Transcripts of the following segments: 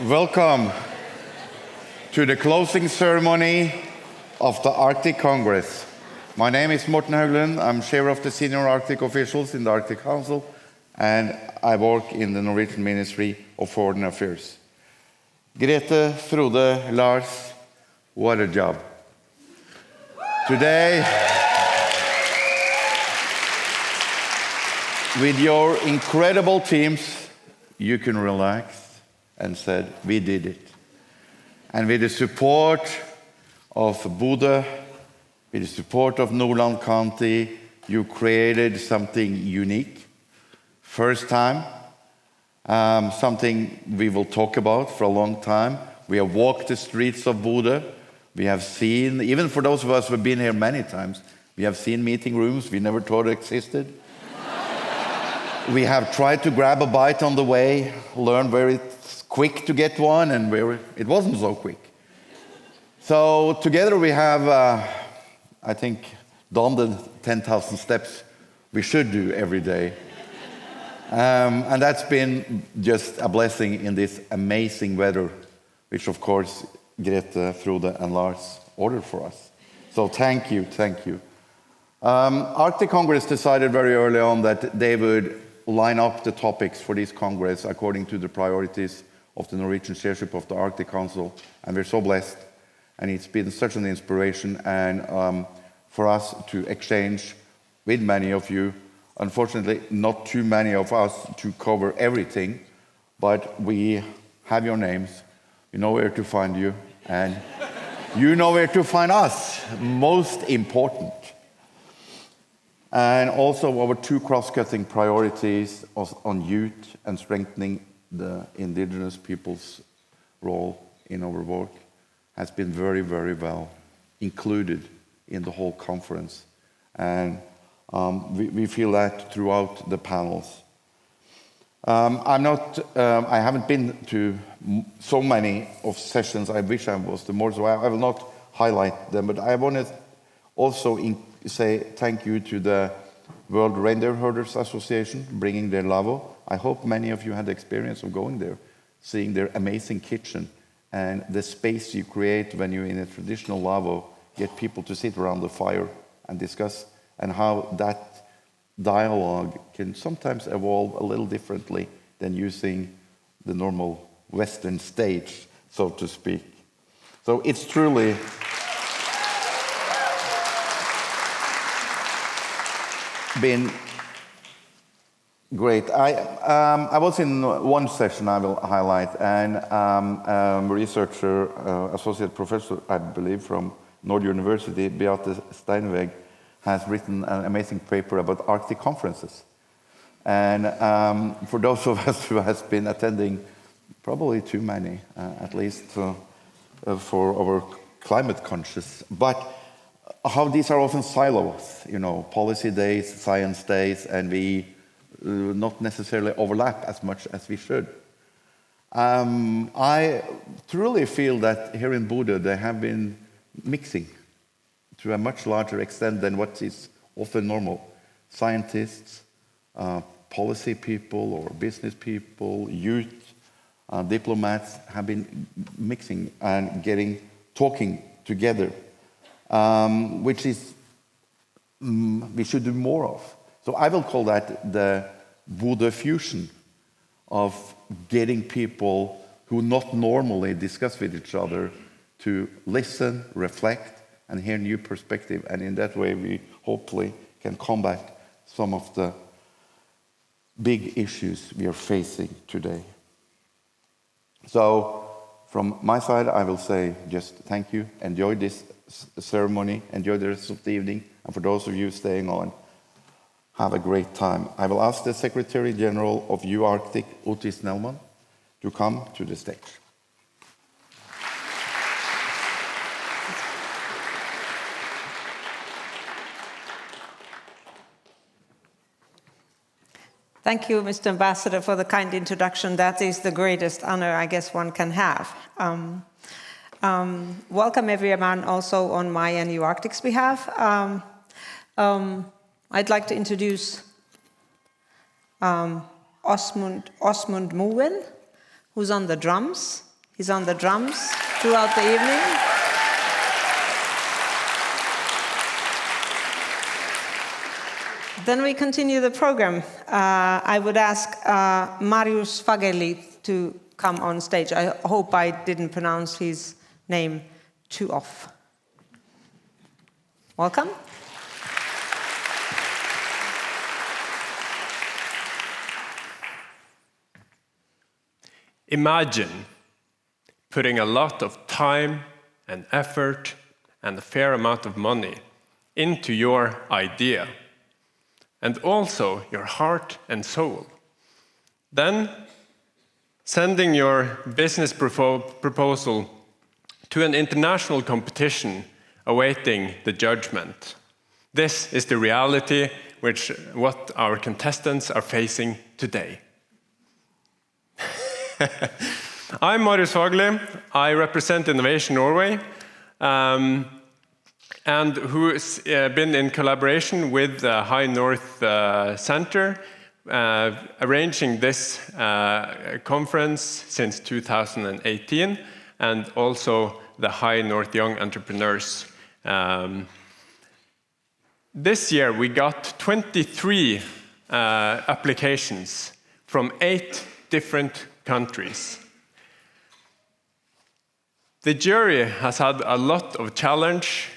Welcome to the closing ceremony of the Arctic Congress. My name is Morten Haugland. I'm chair of the senior Arctic officials in the Arctic Council, and I work in the Norwegian Ministry of Foreign Affairs. Grete, Frode, Lars, what a job. Today, with your incredible teams, you can relax and said, we did it. And with the support of Bodø, with the support of Nordland County, you created something unique. First time, something we will talk about for a long time. We have walked the streets of Bodø. We have seen, even for those of us who have been here many times, we have seen meeting rooms we never thought existed. We have tried to grab a bite on the way, learn where it's quick to get one and where it wasn't so quick. So together we have, I think, done the 10,000 steps we should do every day. And that's been just a blessing in this amazing weather, which of course Grete, Frode and Lars ordered for us. So thank you, thank you. Arctic Congress decided very early on that they would line up the topics for this Congress according to the priorities of the Norwegian chairship of the Arctic Council. And we're so blessed. And it's been such an inspiration and for us to exchange with many of you. Unfortunately, not too many of us to cover everything, but we have your names. We know where to find you, and you know where to find us. Most important. And also our two cross-cutting priorities on youth and strengthening the indigenous people's role in our work has been very, very well included in the whole conference. And we feel that throughout the panels. I haven't been to so many of sessions. I wish I was the more, so I will not highlight them, but I want to also say thank you to the World Reindeer Herders Association, bringing their lavvo. I hope many of you had the experience of going there, seeing their amazing kitchen and the space you create when you're in a traditional lavvo, get people to sit around the fire and discuss, and how that dialogue can sometimes evolve a little differently than using the normal Western stage, so to speak. So it's truly been great. I was in one session I will highlight, and a researcher, associate professor, I believe, from Nord University, Beate Steinweg, has written an amazing paper about Arctic conferences. And for those of us who has been attending, probably too many, at least for our climate conscious, but how these are often silos, you know, policy days, science days, and we not necessarily overlap as much as we should. I truly feel that here in Bodø they have been mixing to a much larger extent than what is often normal. Scientists, policy people or business people, youth, diplomats have been mixing and talking together, which is we should do more of. So I will call that the Bodø fusion of getting people who not normally discuss with each other to listen, reflect, and hear new perspective. And in that way, we hopefully can combat some of the big issues we are facing today. So from my side, I will say just thank you. Enjoy this ceremony. Enjoy the rest of the evening. And for those of you staying on, have a great time. I will ask the Secretary General of UArctic, Otis Snellman, to come to the stage. Thank you, Mr. Ambassador, for the kind introduction. That is the greatest honor I guess one can have. Welcome everyone also on my and UArctic's behalf. I'd like to introduce Åsmund Moen, who's on the drums. He's on the drums throughout the evening. Then we continue the program. I would ask Marius Fagerli to come on stage. I hope I didn't pronounce his name too off. Welcome. Imagine putting a lot of time and effort and a fair amount of money into your idea, and also your heart and soul. Then sending your business proposal to an international competition awaiting the judgment. This is the reality what our contestants are facing today. I'm Marius Fagerli. I represent Innovation Norway, and who's been in collaboration with the High North Center, arranging this conference since 2018, and also the High North Young Entrepreneurs. This year we got 23 applications from 8 different countries. The jury has had a lot of challenge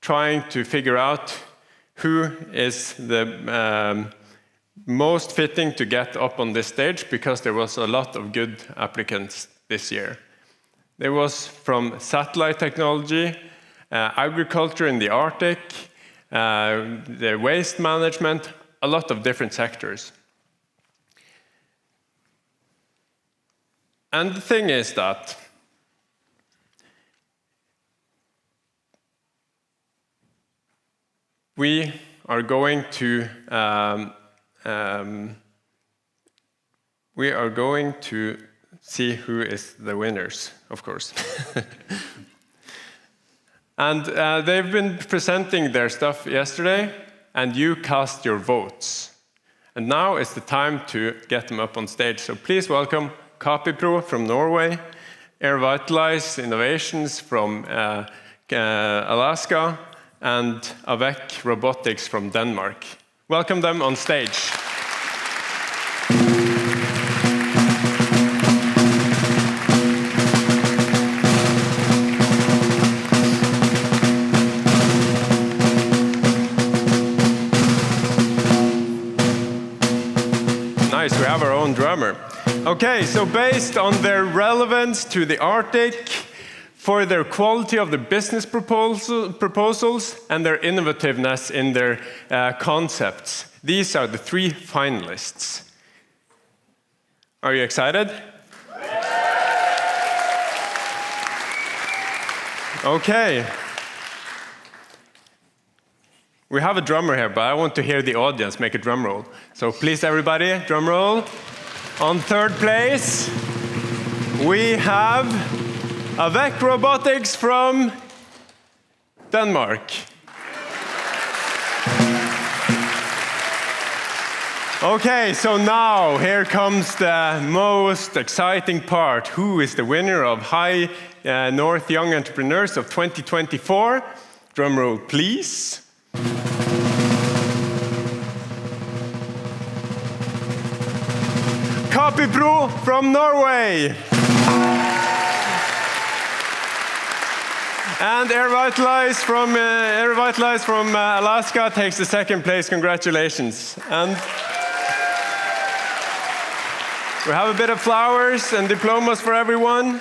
trying to figure out who is the most fitting to get up on this stage, because there was a lot of good applicants this year. There was from satellite technology, agriculture in the Arctic, the waste management, a lot of different sectors. And the thing is that we are going to see who is the winners, of course. And they've been presenting their stuff yesterday, and you cast your votes. And now is the time to get them up on stage. So please welcome CopyPro from Norway, Airvitalize Innovations from Alaska, and Avec Robotics from Denmark. Welcome them on stage. Nice, we have our own drummer. Okay, so based on their relevance to the Arctic, for their quality of the business proposals, and their innovativeness in their concepts, these are the 3 finalists. Are you excited? Okay. We have a drummer here, but I want to hear the audience make a drum roll. So please, everybody, drum roll. On 3rd place, we have Avec Robotics from Denmark. Okay, so now here comes the most exciting part. Who is the winner of High North Young Entrepreneurs of 2024? Drum roll, please. CopyPro from Norway. And Airvitalize from Alaska takes the 2nd place. Congratulations. And we have a bit of flowers and diplomas for everyone.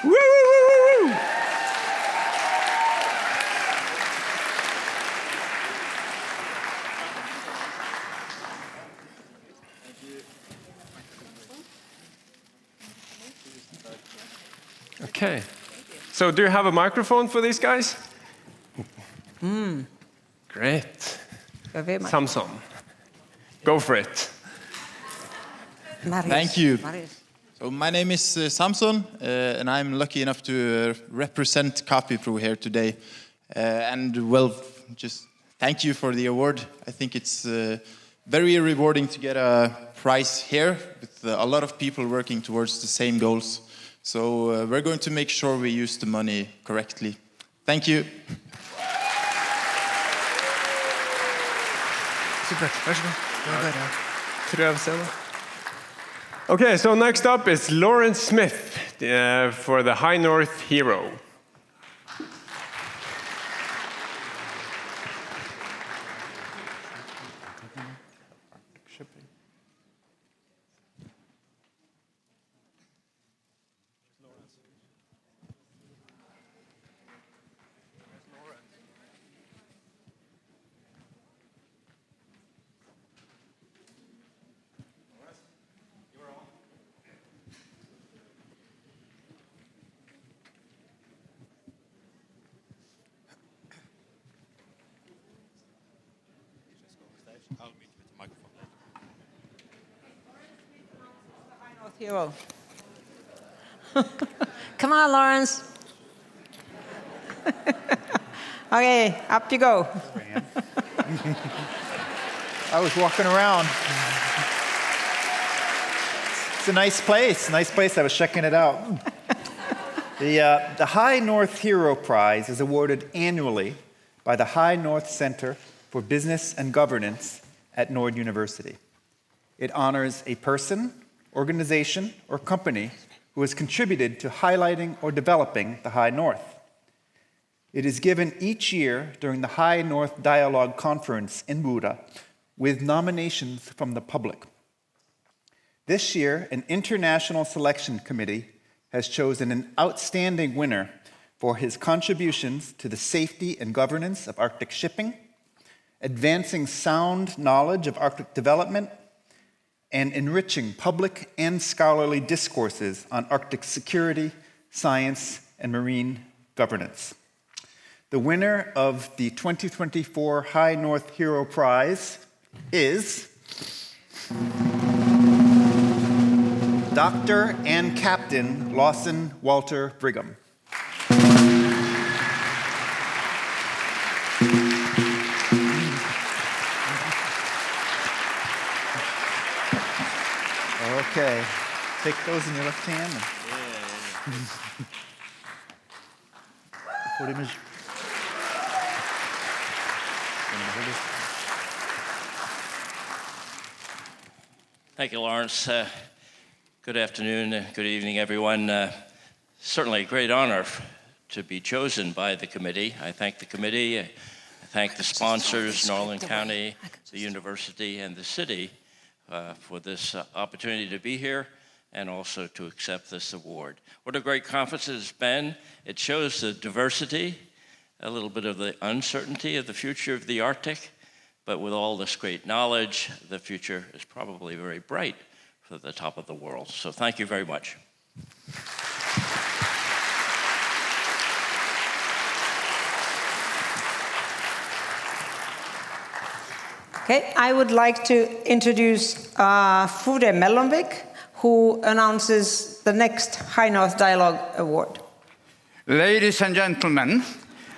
Woo, woo, woo, woo. Okay. So do you have a microphone for these guys? Great. Samson, go for it. Marius. Thank you. Marius. So my name is Samson, and I'm lucky enough to represent CopyPro here today. And well, just thank you for the award. I think it's very rewarding to get a prize here with a lot of people working towards the same goals. So we're going to make sure we use the money correctly. Thank you. Super. Okay, so next up is Lawrence Smith for the High North Hero. Hero. Come on, Lawrence. Okay, up you go. I was walking around. It's a nice place. I was checking it out. The High North Hero Prize is awarded annually by the High North Center for Business and Governance at Nord University. It honors a person, organization, or company who has contributed to highlighting or developing the High North. It is given each year during the High North Dialogue Conference in Bodø with nominations from the public. This year, an international selection committee has chosen an outstanding winner for his contributions to the safety and governance of Arctic shipping, advancing sound knowledge of Arctic development, and enriching public and scholarly discourses on Arctic security, science, and marine governance. The winner of the 2024 High North Hero Prize is Dr. and Captain Lawson Walter Brigham. Okay, take those in your left hand. Put him Thank you, Lawrence. Good afternoon, good evening, everyone. Certainly a great honor to be chosen by the committee. I thank the committee, I thank the sponsors, Northern County, the university, and the city for this opportunity to be here and also to accept this award. What a great conference it has been. It shows the diversity, a little bit of the uncertainty of the future of the Arctic, but with all this great knowledge, the future is probably very bright for the top of the world. So thank you very much. Okay, I would like to introduce Frode Mellomvik, who announces the next High North Dialogue Award. Ladies and gentlemen,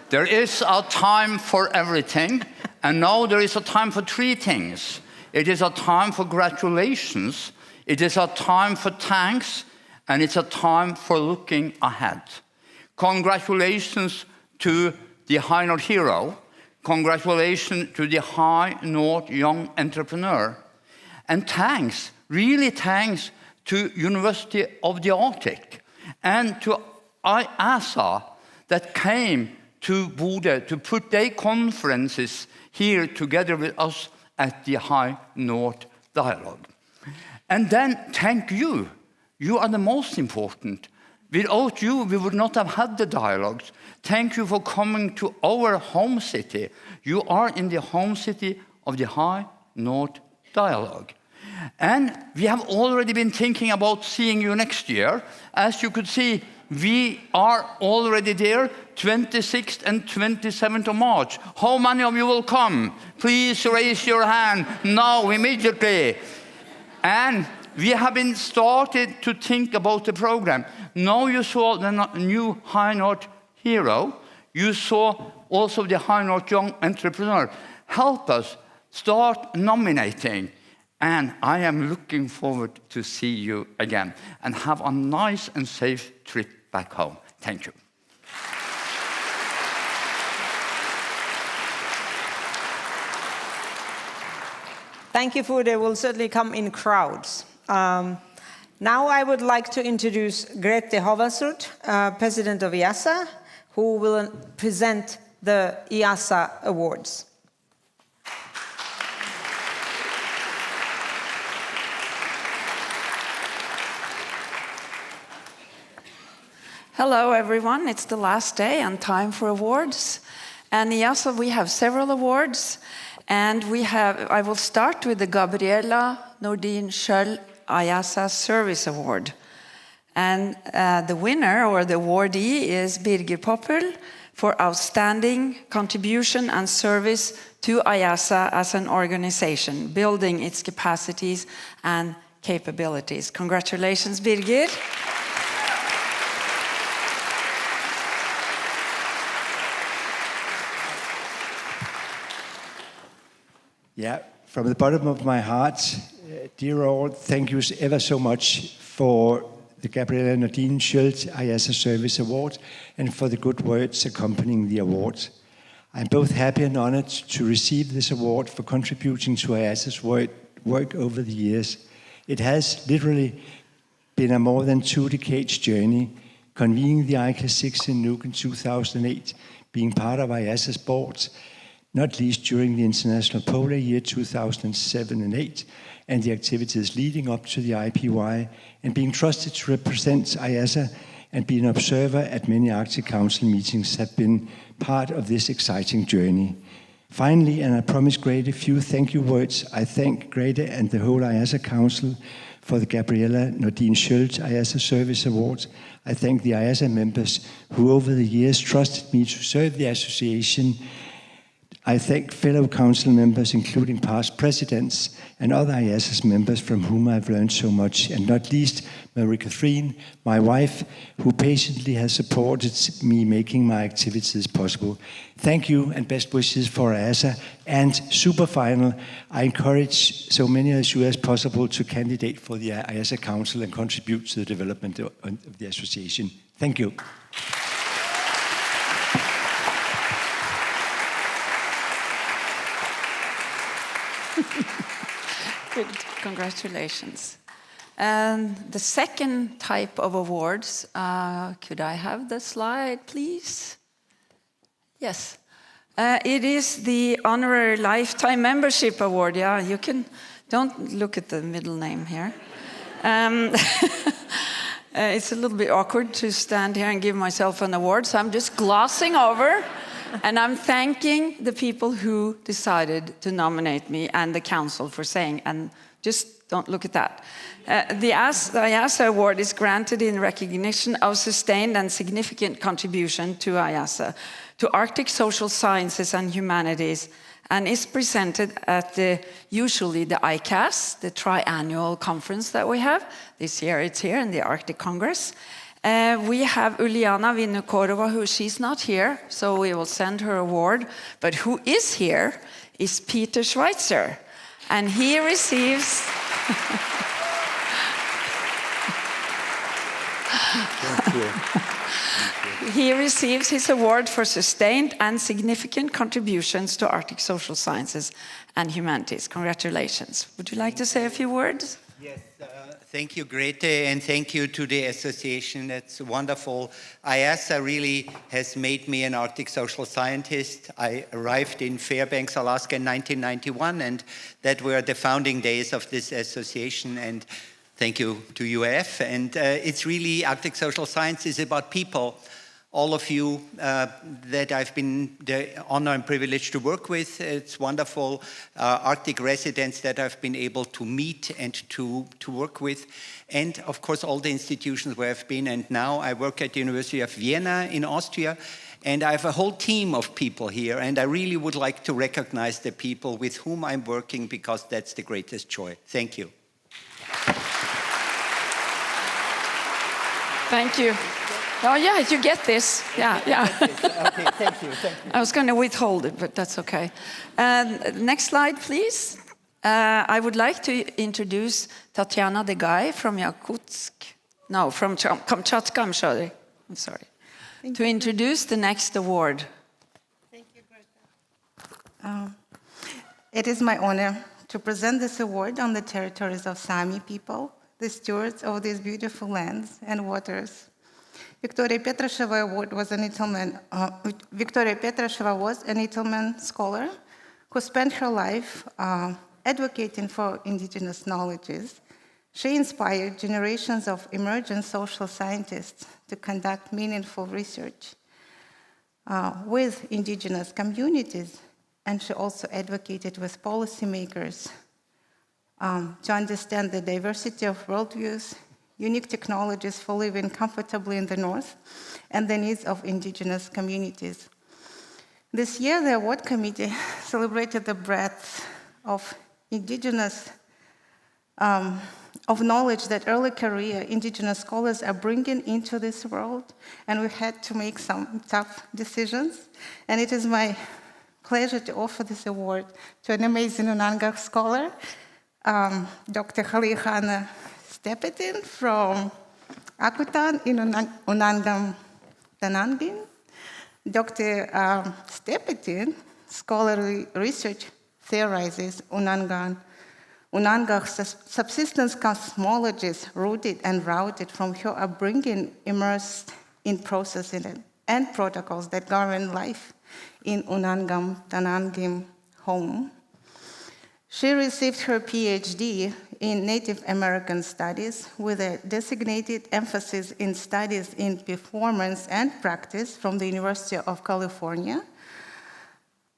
there is a time for everything, and now there is a time for three things. It is a time for congratulations, it is a time for thanks, and it's a time for looking ahead. Congratulations to the High North Hero. Congratulations to the High North Young Entrepreneur. And thanks, really thanks to University of the Arctic and to IASA that came to Bodø to put their conferences here together with us at the High North Dialogue. And then thank you. You are the most important. Without you, we would not have had the dialogues. Thank you for coming to our home city. You are in the home city of the High North Dialogue. And we have already been thinking about seeing you next year. As you could see, we are already there, 26th and 27th of March. How many of you will come? Please raise your hand now, immediately. And we have been started to think about the program. Now you saw the new High North Hero. You saw also the High North Young Entrepreneur. Help us start nominating. And I am looking forward to see you again. And have a nice and safe trip back home. Thank you. Thank you, Fu. They will certainly come in crowds. Now I would like to introduce Grete Hoversrud, President of IASA, who will present the IASA Awards. Hello, everyone. It's the last day and time for awards. And IASA, we have several awards. And I will start with the Gabriella Nordin Schjøll IASA Service Award. And the winner, or the awardee, is Birger Poppel for outstanding contribution and service to IASA as an organization, building its capacities and capabilities. Congratulations, Birger. Yeah, from the bottom of my heart, dear all, thank you ever so much for the Gabriella Nordin Schjøll IASA Service Award and for the good words accompanying the award. I'm both happy and honored to receive this award for contributing to IASA's work over the years. It has literally been a more than 2 decades journey, convening the ICLAS 6 in Nuuk in 2008, being part of IASA's board, not least during the International Polar Year 2007 and 8, and the activities leading up to the IPY, and being trusted to represent IASA and be an observer at many Arctic Council meetings have been part of this exciting journey. Finally, and I promise Grete a few thank you words, I thank Grete and the whole IASA Council for the Gabriella Nordin Schjøll IASA Service Award. I thank the IASA members who over the years trusted me to serve the association. I thank fellow council members, including past presidents and other IASA's members from whom I've learned so much, and not least Marie-Catherine, my wife, who patiently has supported me making my activities possible. Thank you and best wishes for IASA. And super final, I encourage so many of you as possible to candidate for the IASA Council and contribute to the development of the association. Thank you. Good, congratulations. And the second type of awards, could I have the slide, please? Yes. It is the Honorary Lifetime Membership Award. Yeah, you can, don't look at the middle name here. It's a little bit awkward to stand here and give myself an award, so I'm just glossing over. And I'm thanking the people who decided to nominate me and the council for saying, and just don't look at that. The IASA Award is granted in recognition of sustained and significant contribution to IASA, to Arctic social sciences and humanities, and is presented at usually the ICAS, the triannual conference that we have. This year it's here in the Arctic Congress. We have Uliana Vinukorova, who she's not here, so we will send her award. But who is here is Peter Schweitzer, and he receives... He receives his award for sustained and significant contributions to Arctic social sciences and humanities. Congratulations. Would you like to say a few words? Yes. Thank you, Grete, and thank you to the association. That's wonderful. IASA really has made me an Arctic social scientist. I arrived in Fairbanks, Alaska in 1991, and that were the founding days of this association. And thank you to UF. And it's really, Arctic social science is about people. All of you that I've been the honor and privilege to work with. It's wonderful Arctic residents that I've been able to meet and to work with. And of course, all the institutions where I've been. And now I work at the University of Vienna in Austria. And I have a whole team of people here. And I really would like to recognize the people with whom I'm working, because that's the greatest joy. Thank you. Thank you. Oh, yeah, you get this. Yeah, yeah. Okay, thank you. I was going to withhold it, but that's okay. Next slide, please. I would like to introduce Tatiana Degay from Yakutsk. No, from Kamchatka, I'm sorry. To introduce the next award. Thank you, Greta. It is my honor to present this award on the territories of Sami people, the stewards of these beautiful lands and waters. Victoria Petrasheva was an Itelmen scholar who spent her life advocating for indigenous knowledges. She inspired generations of emerging social scientists to conduct meaningful research with indigenous communities, and she also advocated with policymakers to understand the diversity of worldviews, unique technologies for living comfortably in the North, and the needs of indigenous communities. This year, the award committee celebrated the breadth of indigenous of knowledge that early career indigenous scholars are bringing into this world, and we had to make some tough decisions. And it is my pleasure to offer this award to an amazing Unangah scholar, Dr. Halihana Stepetin from Akutan in Unangah Tanangin. Dr. Stepetin, scholarly research theorizes Unangah subsistence cosmologies rooted and routed from her upbringing, immersed in processes and protocols that govern life in Unangah Tanangim home. She received her PhD in Native American Studies with a designated emphasis in studies in performance and practice from the University of California,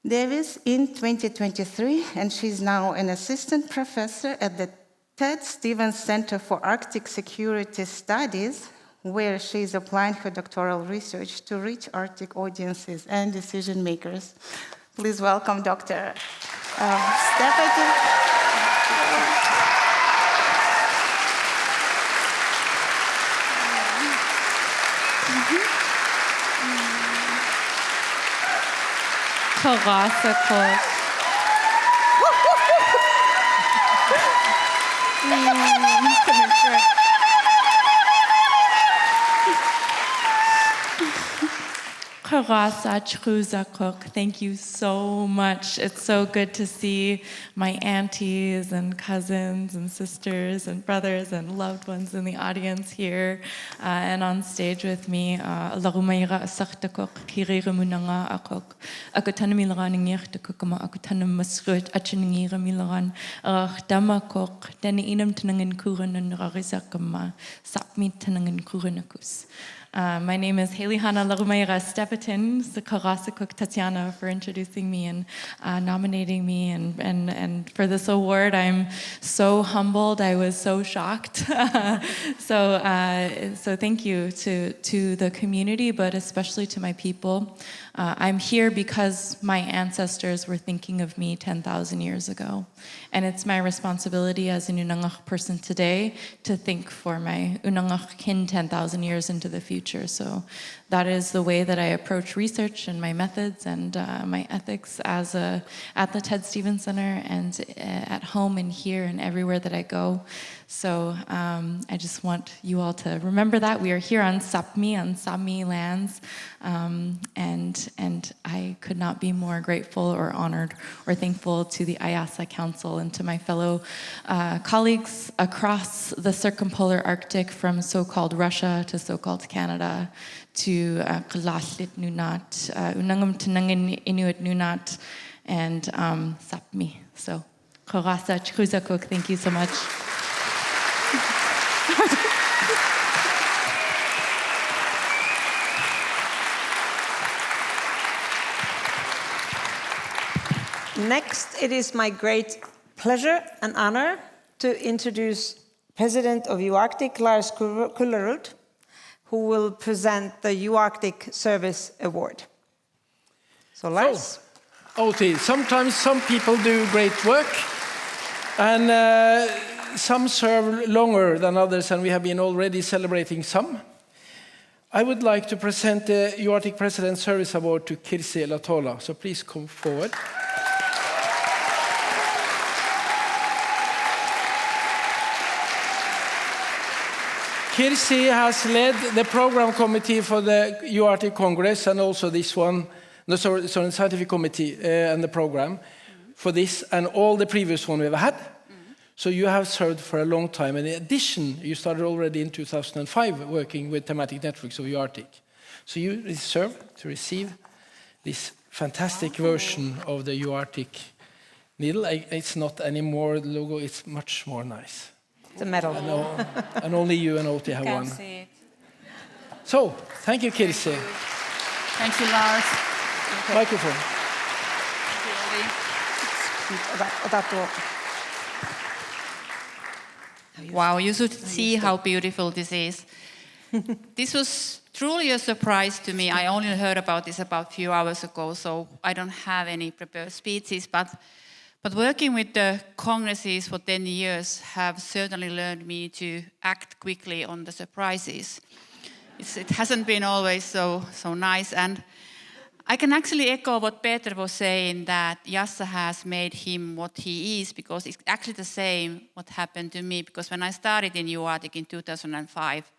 Davis in 2023, and she's now an assistant professor at the Ted Stevens Center for Arctic Security Studies, where she is applying her doctoral research to reach Arctic audiences and decision makers. Please welcome Dr. Stepetin. Thank you so much. It's so good to see my aunties and cousins and sisters and brothers and loved ones in the audience here and on stage with me. My name is Halihana Larumaira Stepetin, Karasakuk Tatiana, for introducing me and nominating me. And for this award, I'm so humbled. I was so shocked. So thank you to the community, but especially to my people. I'm here because my ancestors were thinking of me 10,000 years ago. And it's my responsibility as an Unangah person today to think for my Unangah kin 10,000 years into the future. So that is the way that I approach research and my methods and my ethics at the Ted Stevens Center and at home and here and everywhere that I go. So I just want you all to remember that. We are here on Sami lands, and I could not be more grateful or honored or thankful to the IASA Council and to my fellow colleagues across the circumpolar Arctic, from so-called Russia to so-called Canada to Kalaslit Nunat, Unangam Tanangin Inuit Nunat, and Sapmi. So, Korasa Chkruzakuk, thank you so much. Next, it is my great pleasure and honor to introduce President of UArctic, Lars Kullerud, who will present the UArctic Service Award. So, Lars. Oti, sometimes some people do great work, and some serve longer than others, and we have been already celebrating some. I would like to present the UArctic President Service Award to Kirsi Latola, so please come forward. Kirsi has led the program committee for the UArctic Congress and also this one, no, sorry, scientific committee and the program for this and all the previous one we've had. So you have served for a long time. And in addition, you started already in 2005 working with thematic networks of UArctic. So you deserve to receive this fantastic version of the UArctic needle. It's not anymore the logo, it's much more nice. It's a medal. And only you and Oti have one. See it. So, thank you, Kirsi. Thank you, Lars. Microphone. Wow, you should see how beautiful this is. This was truly a surprise to me. I only heard about this about a few hours ago, so I don't have any prepared speeches, but working with the congresses for 10 years have certainly learned me to act quickly on the surprises. It hasn't been always so nice, and I can actually echo what Peter was saying, that Jassa has made him what he is, because it's actually the same what happened to me, because when I started in UArctic in 2005,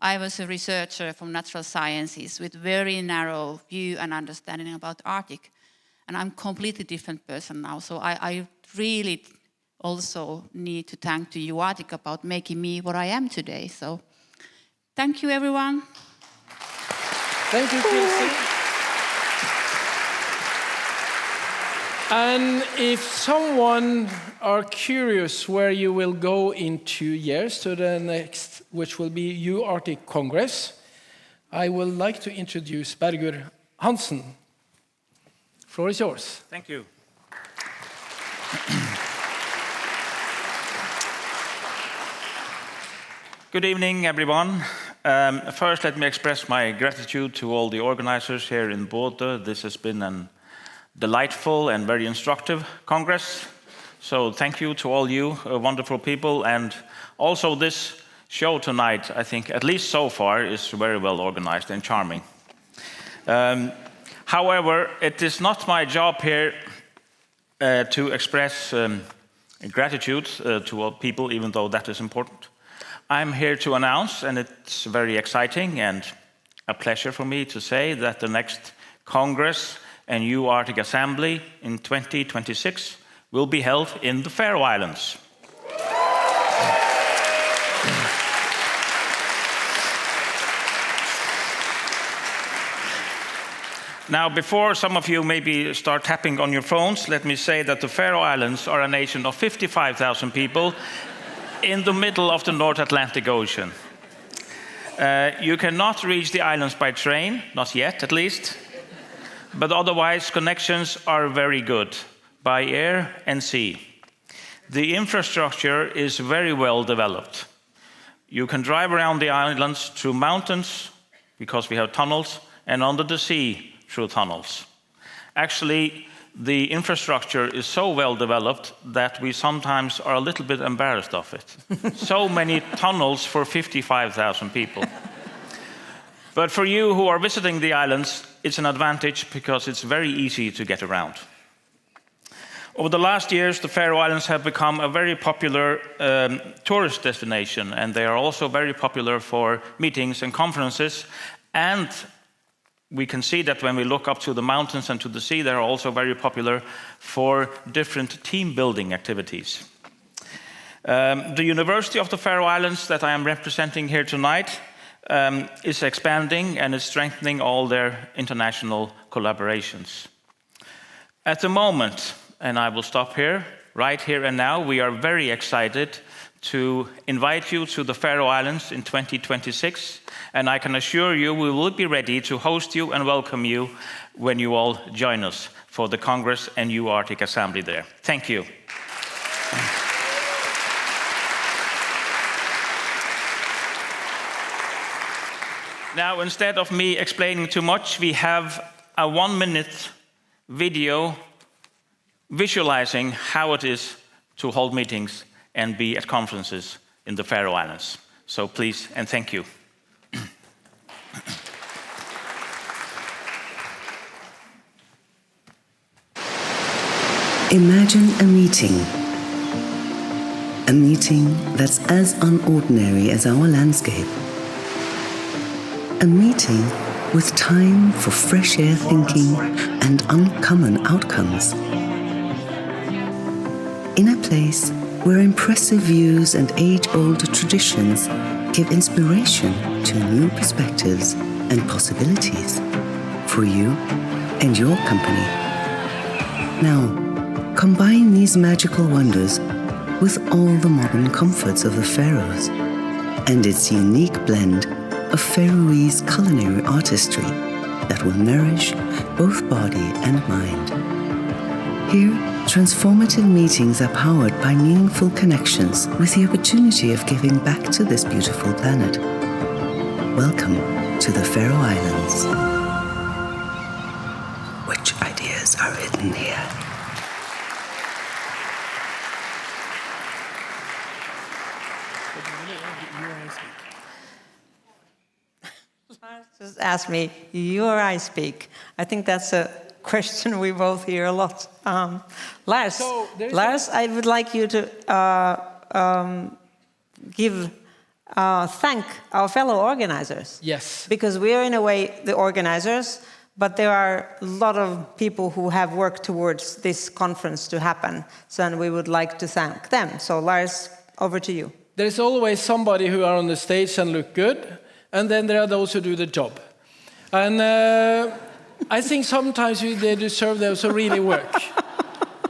I was a researcher from natural sciences with very narrow view and understanding about Arctic. And I'm a completely different person now, so I really also need to thank to UArctic about making me what I am today. So thank you, everyone. Thank you, Kirsi. And if someone are curious where you will go in 2 years to the next, which will be UArctic Congress, I would like to introduce Bergur Hansen. Floor is yours. Thank you. Good evening, everyone. First, let me express my gratitude to all the organizers here in Bodø. This has been a delightful and very instructive Congress. So thank you to all you wonderful people. And also this show tonight, I think, at least so far, is very well organized and charming. However, it is not my job here to express gratitude to all people, even though that is important. I'm here to announce, and it's very exciting and a pleasure for me to say that the next Congress and UArctic Assembly in 2026 will be held in the Faroe Islands. Now, before some of you maybe start tapping on your phones, let me say that the Faroe Islands are a nation of 55,000 people in the middle of the North Atlantic Ocean. You cannot reach the islands by train, not yet at least, but otherwise connections are very good by air and sea. The infrastructure is very well developed. You can drive around the islands through mountains, because we have tunnels, and under the sea through tunnels. Actually, the infrastructure is so well developed that we sometimes are a little bit embarrassed of it. So many tunnels for 55,000 people. But for you who are visiting the islands, it's an advantage because it's very easy to get around. Over the last years, the Faroe Islands have become a very popular tourist destination, and they are also very popular for meetings and conferences. And we can see that when we look up to the mountains and to the sea, they're also very popular for different team-building activities. The University of the Faroe Islands that I am representing here tonight is expanding and is strengthening all their international collaborations. At the moment, and I will stop here, right here and now, we are very excited to invite you to the Faroe Islands in 2026, and I can assure you we will be ready to host you and welcome you when you all join us for the Congress and UArctic Assembly there. Thank you. Now, instead of me explaining too much, we have a 1-minute video visualizing how it is to hold meetings and be at conferences in the Faroe Islands. So please and thank you. Imagine a meeting, a meeting that's as unordinary as our landscape. A meeting with time for fresh air thinking and uncommon outcomes. In a place where impressive views and age-old traditions give inspiration to new perspectives and possibilities for you and your company. Now, combine these magical wonders with all the modern comforts of the Faroes and its unique blend of Faroese culinary artistry that will nourish both body and mind. Here, transformative meetings are powered by meaningful connections with the opportunity of giving back to this beautiful planet. Welcome to the Faroe Islands. Which ideas are hidden here? Just ask me, you or I speak? I think that's a question we both hear a lot. Lars, I would like you to thank our fellow organizers. Yes. Because we are in a way the organizers, but there are a lot of people who have worked towards this conference to happen. So and we would like to thank them. So Lars, over to you. There's always somebody who are on the stage and look good, and then there are those who do the job. And I think sometimes they deserve those who really work.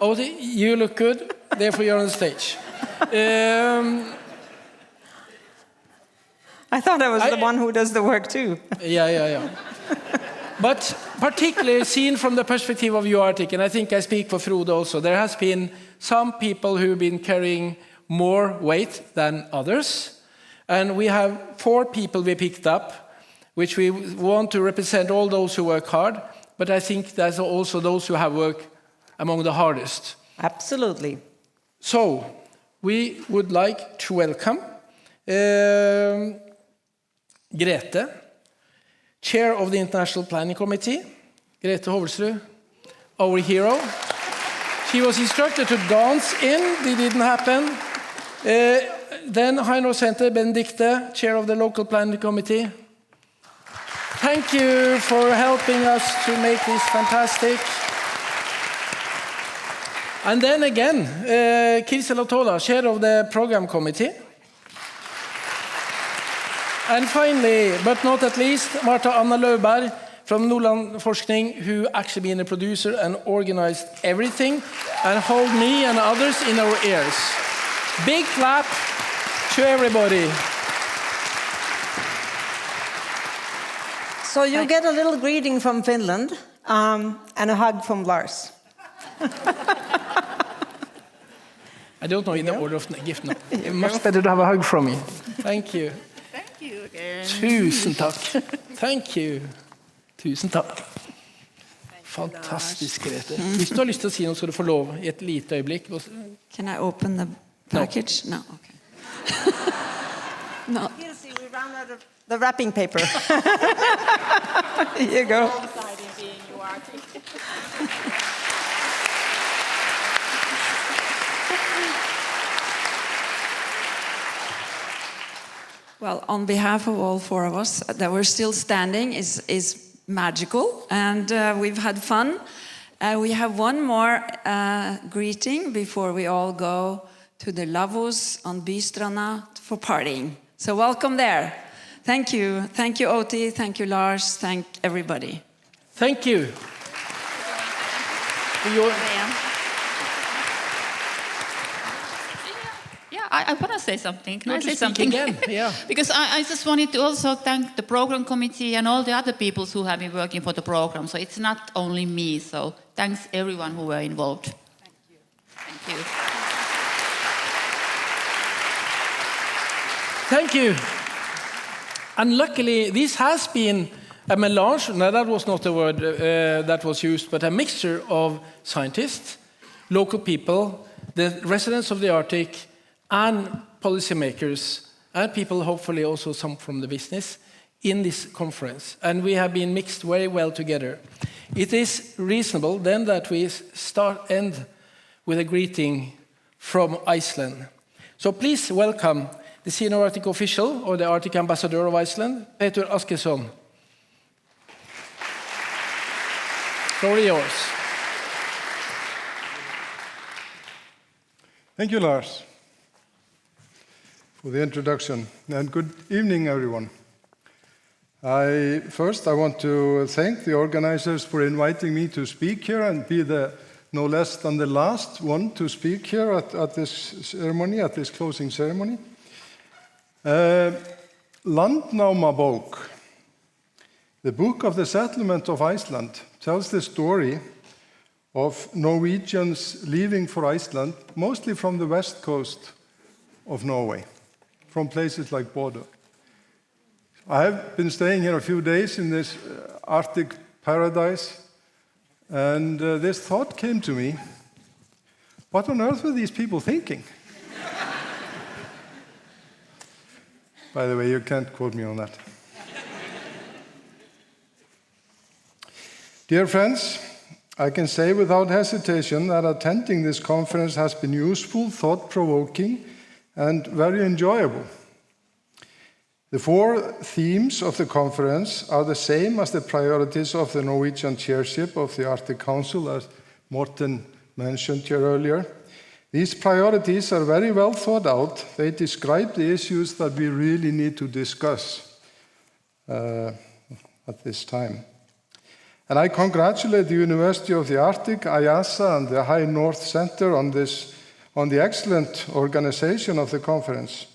Oti, you look good, therefore you're on stage. I thought I was the one who does the work too. Yeah. But particularly seen from the perspective of UArctic, and I think I speak for Frode also, there has been some people who've been carrying more weight than others. And we have 4 people we picked up, which we want to represent all those who work hard, but I think there's also those who have worked among the hardest. Absolutely. So, we would like to welcome Grete, Chair of the International Planning Committee, Grete Hovelsrud, our hero. She was instructed to dance in, it didn't happen. Then Heinrich Center, Benedicte, Chair of the Local Planning Committee. Thank you for helping us to make this fantastic. And then again, Kirsi Latola, Chair of the Program Committee. And finally, but not at least, Marta Anna Løvberg from Nordland Forskning, who actually been a producer and organized everything and hold me and others in our ears. Big clap to everybody. So you get a little greeting from Finland and a hug from Lars. I don't know in the order of gift now. Much better to have a hug from me. Thank you. Thank you again. Tusen takk. Thank you. Tusen takk. Fantastisk, Grete. Hvis du har lyst til å si noe, skal du få lov i et lite øyeblikk. Can I open the package? No, okay. No. We ran out of the wrapping paper. Here you go. Well, on behalf of all 4 of us that we're still standing is magical, and we've had fun. We have one more greeting before we all go to the Lavos on Bystranda for partying. So welcome there. Thank you. Thank you, Oti. Thank you, Lars. Thank everybody. Thank you. I want to say something. Can I say something? Again? Yeah. Because I just wanted to also thank the program committee and all the other people who have been working for the program. So it's not only me. So thanks everyone who were involved. Thank you. Thank you. Thank you. And luckily, this has been a melange. Now, that was not the word that was used, but a mixture of scientists, local people, the residents of the Arctic, and policymakers, and people, hopefully also some from the business, in this conference. And we have been mixed very well together. It is reasonable then that we end with a greeting from Iceland. So please welcome the Senior Arctic Official, or the Arctic Ambassador of Iceland, Peter Askesson. Floor is yours. Thank you, Lars, for the introduction, and good evening, everyone. First, I want to thank the organizers for inviting me to speak here and be no less than the last one to speak here at this ceremony, at this closing ceremony. Landnámabók, the book of the settlement of Iceland, tells the story of Norwegians leaving for Iceland, mostly from the west coast of Norway, from places like Bodø. I have been staying here a few days in this Arctic paradise, and this thought came to me: what on earth were these people thinking? By the way, you can't quote me on that. Dear friends, I can say without hesitation that attending this conference has been useful, thought-provoking, and very enjoyable. The 4 themes of the conference are the same as the priorities of the Norwegian chairship of the Arctic Council, as Morten mentioned here earlier. These priorities are very well thought out. They describe the issues that we really need to discuss at this time. And I congratulate the University of the Arctic, IASA, and the High North Center on the excellent organization of the conference.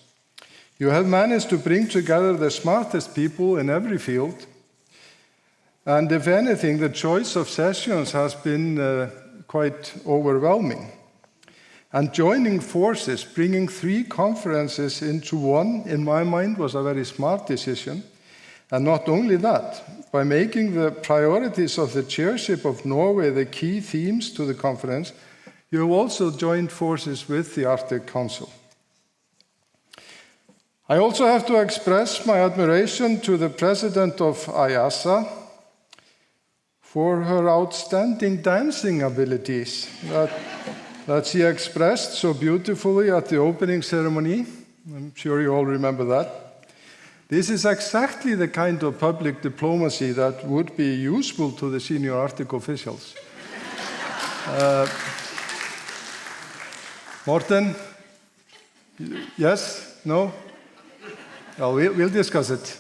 You have managed to bring together the smartest people in every field. And if anything, the choice of sessions has been quite overwhelming. And joining forces, bringing 3 conferences into one, in my mind, was a very smart decision. And not only that, by making the priorities of the chairship of Norway the key themes to the conference, you have also joined forces with the Arctic Council. I also have to express my admiration to the president of IASA for her outstanding dancing abilities that she expressed so beautifully at the opening ceremony. I'm sure you all remember that. This is exactly the kind of public diplomacy that would be useful to the senior Arctic officials. Morten? Yes? No? Well, we'll discuss it.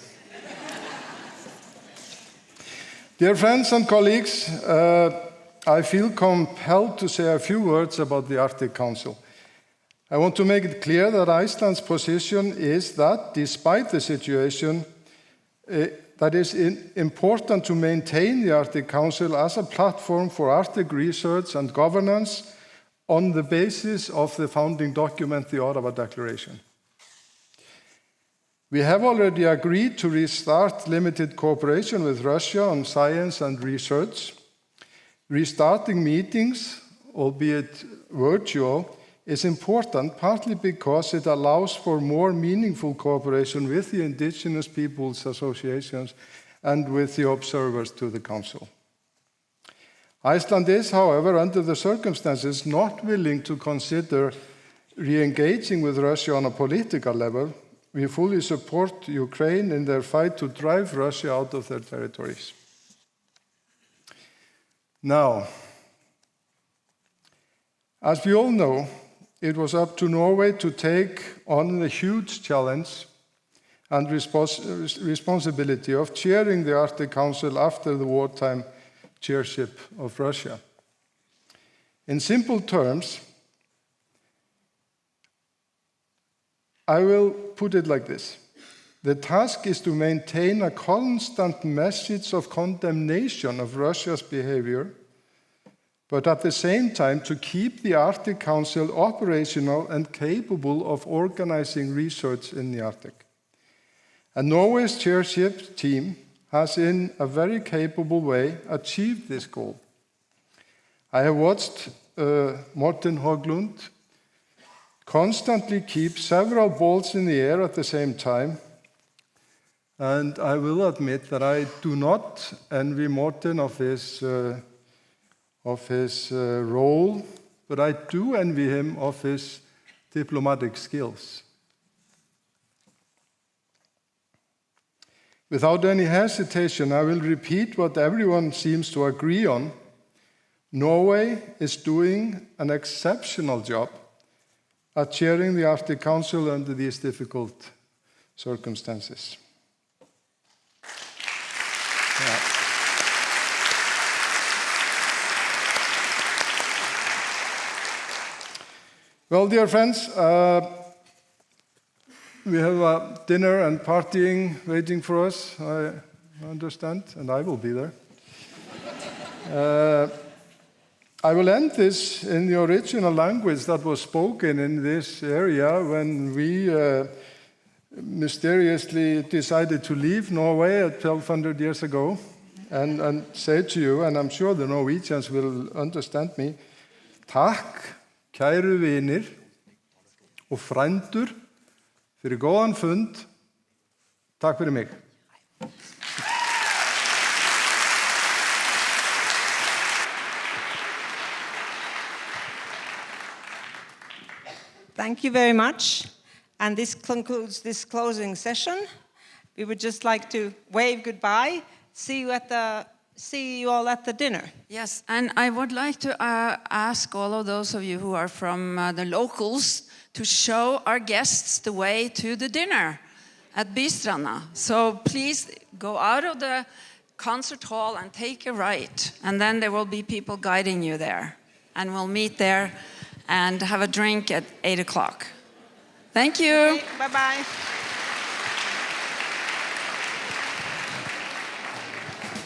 Dear friends and colleagues, I feel compelled to say a few words about the Arctic Council. I want to make it clear that Iceland's position is that, despite the situation, that is important to maintain the Arctic Council as a platform for Arctic research and governance on the basis of the founding document, the Ottawa Declaration. We have already agreed to restart limited cooperation with Russia on science and research. Restarting meetings, albeit virtual, is important, partly because it allows for more meaningful cooperation with the indigenous peoples' associations and with the observers to the Council. Iceland is, however, under the circumstances, not willing to consider re-engaging with Russia on a political level. We fully support Ukraine in their fight to drive Russia out of their territories. Now, as we all know, it was up to Norway to take on the huge challenge and responsibility of chairing the Arctic Council after the wartime chairship of Russia. In simple terms, I will put it like this. The task is to maintain a constant message of condemnation of Russia's behavior, but at the same time to keep the Arctic Council operational and capable of organizing research in the Arctic. And Norway's chairship team has in a very capable way achieved this goal. I have watched Morten Høglund constantly keep several balls in the air at the same time, and I will admit that I do not envy Morten of his role, but I do envy him of his diplomatic skills. Without any hesitation, I will repeat what everyone seems to agree on. Norway is doing an exceptional job at chairing the Arctic Council under these difficult circumstances. Yeah. Well, dear friends, we have a dinner and partying waiting for us, I understand, and I will be there. I will end this in the original language that was spoken in this area when we mysteriously decided to leave Norway 1,200 years ago, and say to you, and I'm sure the Norwegians will understand me, takk, kæru vinir og frændur, fyrir góðan fund, takk fyrir mig. Thank you very much. And this concludes this closing session. We would just like to wave goodbye. See you all at the dinner. Yes, and I would like to ask all of those of you who are from the locals to show our guests the way to the dinner at Bystranda. So please go out of the concert hall and take a right, and then there will be people guiding you there. And we'll meet there and have a drink at 8 o'clock. Thank you. Bye-bye.